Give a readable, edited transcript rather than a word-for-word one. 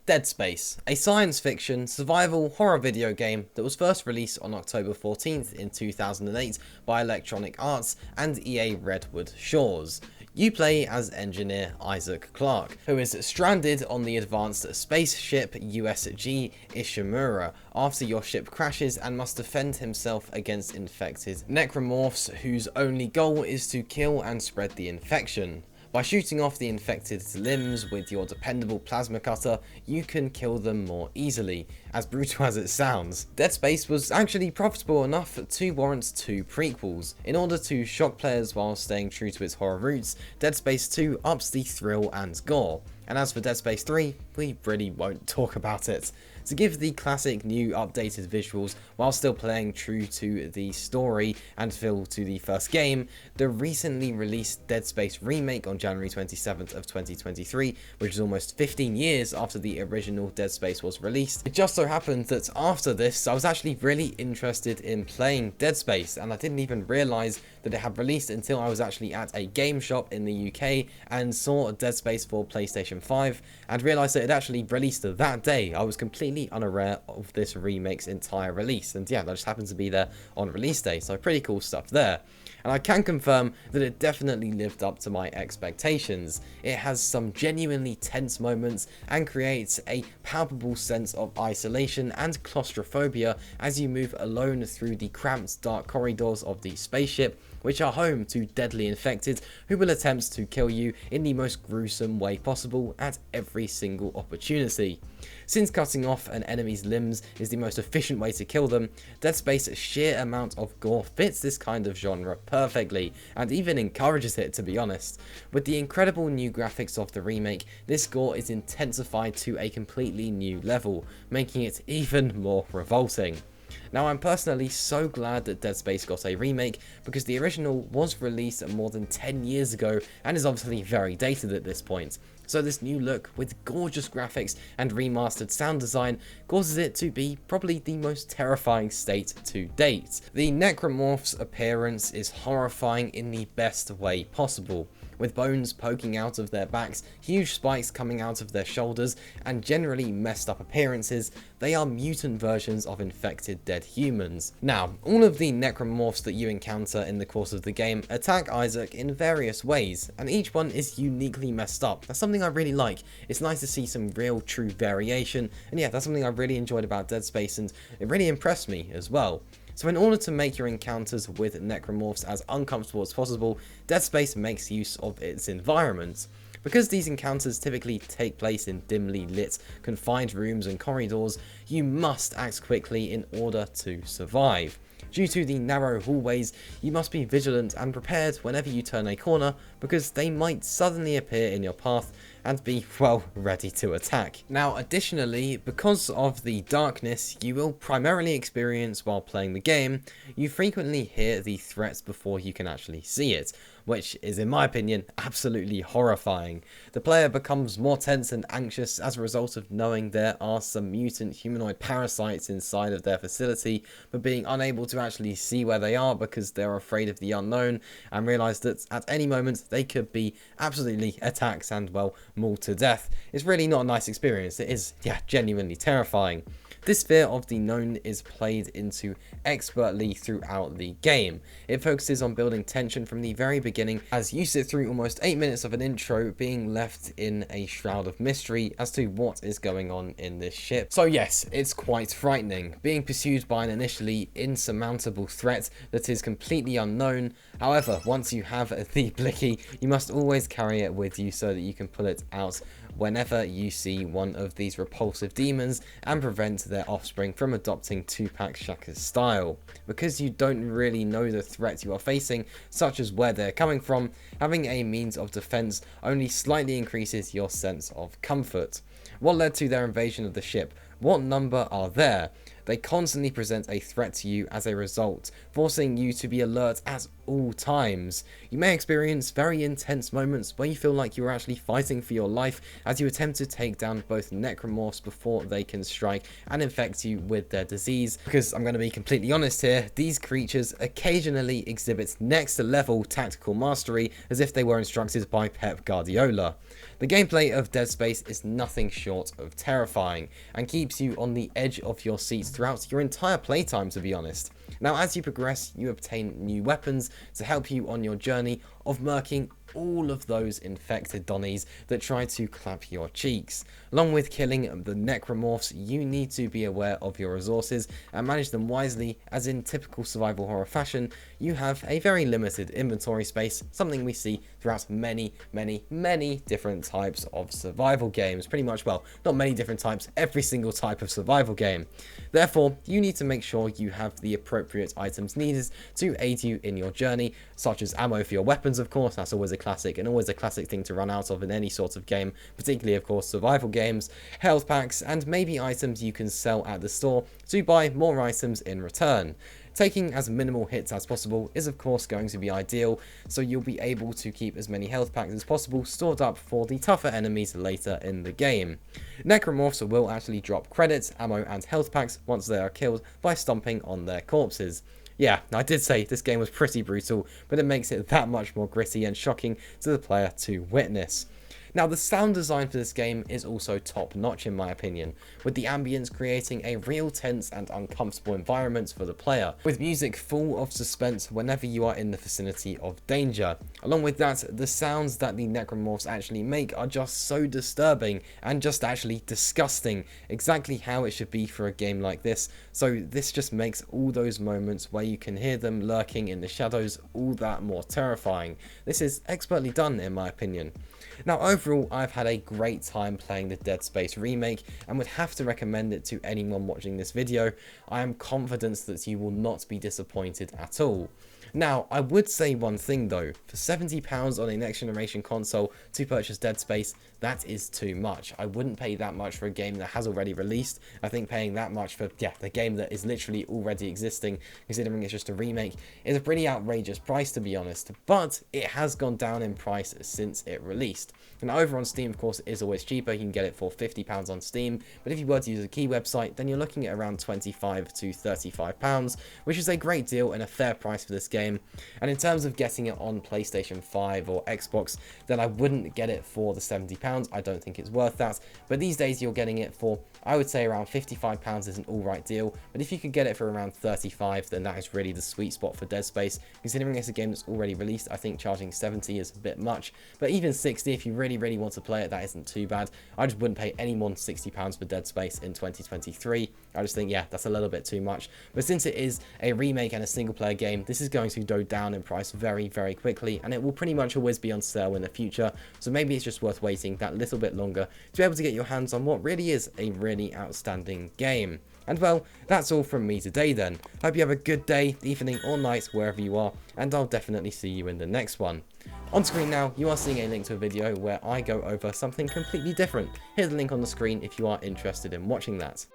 Dead Space, a science fiction survival horror video game that was first released on October 14th in 2008 by Electronic Arts and EA Redwood Shores. You play as engineer Isaac Clarke, who is stranded on the advanced spaceship USG Ishimura after your ship crashes and must defend himself against infected necromorphs whose only goal is to kill and spread the infection. By shooting off the infected limbs with your dependable plasma cutter, you can kill them more easily, as brutal as it sounds. Dead Space was actually profitable enough to warrant 2 prequels. In order to shock players while staying true to its horror roots, Dead Space 2 ups the thrill and gore. And as for Dead Space 3, we really won't talk about it. To give the classic new updated visuals while still playing true to the story and feel to the first game, the recently released Dead Space Remake on January 27th of 2023, which is almost 15 years after the original Dead Space was released. It just so happened that after this I was actually really interested in playing Dead Space, and I didn't even realise that it had released until I was actually at a game shop in the UK and saw Dead Space for PlayStation 5 and realised that it actually released that day. I was completely unaware of this remake's entire release, and yeah, that just happened to be there on release day, so pretty cool stuff there. And I can confirm that it definitely lived up to my expectations. It has some genuinely tense moments and creates a palpable sense of isolation and claustrophobia as you move alone through the cramped dark corridors of the spaceship, which are home to deadly infected who will attempt to kill you in the most gruesome way possible at every single opportunity. Since cutting off an enemy's limbs is the most efficient way to kill them, Dead Space's sheer amount of gore fits this kind of genre perfectly, and even encourages it, to be honest. With the incredible new graphics of the remake, this gore is intensified to a completely new level, making it even more revolting. Now, I'm personally so glad that Dead Space got a remake, because the original was released more than 10 years ago and is obviously very dated at this point. So this new look with gorgeous graphics and remastered sound design causes it to be probably the most terrifying state to date. The necromorph's appearance is horrifying in the best way possible, with bones poking out of their backs, huge spikes coming out of their shoulders, and generally messed up appearances. They are mutant versions of infected dead humans. Now, all of the necromorphs that you encounter in the course of the game attack Isaac in various ways, and each one is uniquely messed up. That's something I really like. It's nice to see some real true variation, and yeah, that's something I really enjoyed about Dead Space, and it really impressed me as well. So in order to make your encounters with necromorphs as uncomfortable as possible, Dead Space makes use of its environment. Because these encounters typically take place in dimly lit, confined rooms and corridors, you must act quickly in order to survive. Due to the narrow hallways, you must be vigilant and prepared whenever you turn a corner, because they might suddenly appear in your path and be, well, ready to attack. Now, additionally, because of the darkness you will primarily experience while playing the game, you frequently hear the threats before you can actually see it, which is, in my opinion, absolutely horrifying. The player becomes more tense and anxious as a result of knowing there are some mutant humanoid parasites inside of their facility, but being unable to actually see where they are because they're afraid of the unknown, and realise that at any moment they could be absolutely attacked and, well, mauled to death. It's really not a nice experience. It is, yeah, genuinely terrifying. This fear of the known is played into expertly throughout the game. It focuses on building tension from the very beginning, as you sit through almost 8 minutes of an intro being left in a shroud of mystery as to what is going on in this ship. So yes, it's quite frightening, being pursued by an initially insurmountable threat that is completely unknown. However, once you have the blicky, you must always carry it with you so that you can pull it out whenever you see one of these repulsive demons and prevent their offspring from adopting Tupac Shakur's style. Because you don't really know the threat you are facing, such as where they're coming from, having a means of defense only slightly increases your sense of comfort. What led to their invasion of the ship? What number are there? They constantly present a threat to you as a result, forcing you to be alert at all times. You may experience very intense moments where you feel like you're actually fighting for your life as you attempt to take down both necromorphs before they can strike and infect you with their disease, because I'm going to be completely honest here, these creatures occasionally exhibit next level tactical mastery as if they were instructed by Pep Guardiola. The gameplay of Dead Space is nothing short of terrifying and keeps you on the edge of your seats throughout your entire playtime, to be honest. Now, as you progress, you obtain new weapons to help you on your journey of murking all of those infected Donnies that try to clap your cheeks. Along with killing the necromorphs, you need to be aware of your resources and manage them wisely, as in typical survival horror fashion, you have a very limited inventory space, something we see throughout many different types of survival games. Pretty much, well, not many different types, every single type of survival game. Therefore, you need to make sure you have the appropriate items needed to aid you in your journey, such as ammo for your weapons, of course, that's always a classic, and always a classic thing to run out of in any sort of game, particularly, of course, survival games, health packs, and maybe items you can sell at the store to buy more items in return. Taking as minimal hits as possible is of course going to be ideal, so you'll be able to keep as many health packs as possible stored up for the tougher enemies later in the game. Necromorphs will actually drop credits, ammo, and health packs once they are killed by stomping on their corpses. Yeah, I did say this game was pretty brutal, but it makes it that much more gritty and shocking to the player to witness. Now, the sound design for this game is also top notch in my opinion, with the ambience creating a real tense and uncomfortable environment for the player, with music full of suspense whenever you are in the vicinity of danger. Along with that, the sounds that the necromorphs actually make are just so disturbing and just actually disgusting, exactly how it should be for a game like this, so this just makes all those moments where you can hear them lurking in the shadows all that more terrifying. This is expertly done in my opinion. Now, overall, I've had a great time playing the Dead Space Remake and would have to recommend it to anyone watching this video. I am confident that you will not be disappointed at all. Now, I would say one thing though, for £70 on a next generation console to purchase Dead Space, that is too much. I wouldn't pay that much for a game that has already released. I think paying that much for, the game that is literally already existing, considering it's just a remake, is a pretty outrageous price, to be honest, but it has gone down in price since it released. And over on Steam, of course, it is always cheaper. You can get it for £50 on Steam, but if you were to use a key website, then you're looking at around £25 to £35, which is a great deal and a fair price for this game. And in terms of getting it on PlayStation 5 or Xbox, then I wouldn't get it for the £70. I don't think it's worth that. But these days you're getting it for, I would say, around £55 is an alright deal. But if you could get it for around £35, then that is really the sweet spot for Dead Space. Considering it's a game that's already released, I think charging £70 is a bit much. But even £60, if you really want to play it, that isn't too bad. I just wouldn't pay any more than £60 for Dead Space in 2023. I just think, that's a little bit too much. But since it is a remake and a single player game, this is going to go down in price very quickly, and it will pretty much always be on sale in the future, so maybe it's just worth waiting that little bit longer to be able to get your hands on what really is a really outstanding game. And well, that's all from me today then. Hope you have a good day, evening or night wherever you are, and I'll definitely see you in the next one. On screen now, you are seeing a link to a video where I go over something completely different. Here's the link on the screen if you are interested in watching that.